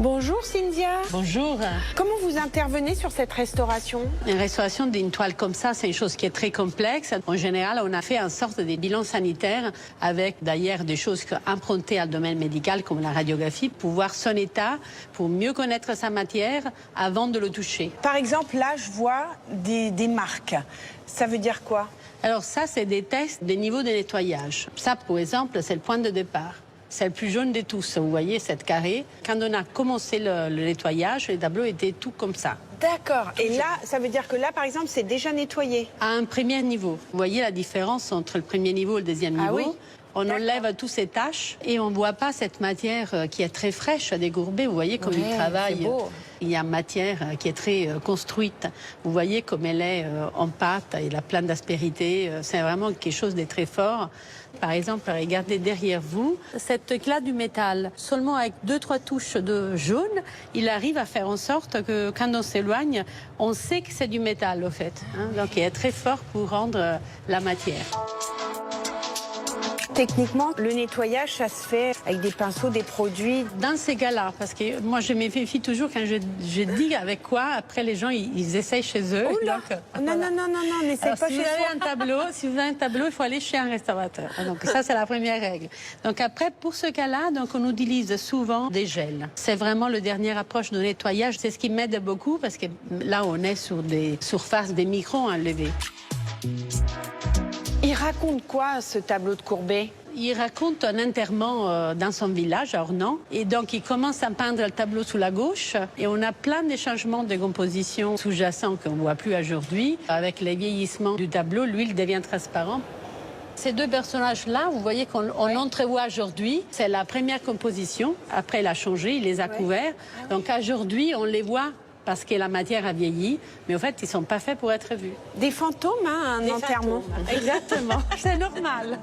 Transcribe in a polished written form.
Bonjour Cynthia. Bonjour. Comment vous intervenez sur cette restauration? Une restauration d'une toile comme ça, c'est une chose qui est très complexe. En général, on a fait en sorte des bilans sanitaires avec d'ailleurs des choses empruntées à le domaine médical comme la radiographie pour voir son état, pour mieux connaître sa matière avant de le toucher. Par exemple, là, je vois des marques. Ça veut dire quoi? Alors ça, c'est des tests des niveaux de nettoyage. Ça, par exemple, c'est le point de départ. C'est le plus jaune de tous, vous voyez, cette carré. Quand on a commencé le nettoyage, les tableaux étaient tout comme ça. D'accord. Et là, ça veut dire que là, par exemple, c'est déjà nettoyé? À un premier niveau. Vous voyez la différence entre le premier niveau et le deuxième niveau? Oui. On enlève toutes ces taches et on ne voit pas cette matière qui est très fraîche, dégourbée. Vous voyez comme il travaille. Il y a une matière qui est très construite. Vous voyez comme elle est en pâte, elle a plein d'aspérité. C'est vraiment quelque chose de très fort. Par exemple, regardez derrière vous, cet éclat du métal, seulement avec 2-3 touches de jaune, il arrive à faire en sorte que quand on s'éloigne, on sait que c'est du métal au fait. Donc il est très fort pour rendre la matière. Techniquement, le nettoyage, ça se fait avec des pinceaux, des produits. Dans ces cas-là, parce que moi je me méfie toujours quand je dis avec quoi, après les gens ils essayent chez eux. Oula. Donc, non, voilà. non, n'essaye pas si chez vous soi. avez un tableau, il faut aller chez un restaurateur. Donc ça c'est la première règle. Donc après, pour ce cas-là, donc on utilise souvent des gels. C'est vraiment le dernier approche de nettoyage. C'est ce qui m'aide beaucoup parce que là on est sur des surfaces, des microns à enlever. Il raconte quoi, ce tableau de Courbet? Il raconte un enterrement dans son village, à Ornans. Et donc, il commence à peindre le tableau sous la gauche. Et on a plein de changements de composition sous-jacents qu'on ne voit plus aujourd'hui. Avec le vieillissement du tableau, l'huile devient transparente. Ces deux personnages-là, vous voyez qu'on entrevoit aujourd'hui. C'est la première composition. Après, il a changé, il les a couverts. Donc, aujourd'hui, on les voit parce que la matière a vieilli, mais en fait, ils ne sont pas faits pour être vus. Des fantômes, hein, un enterrement. Exactement, c'est normal.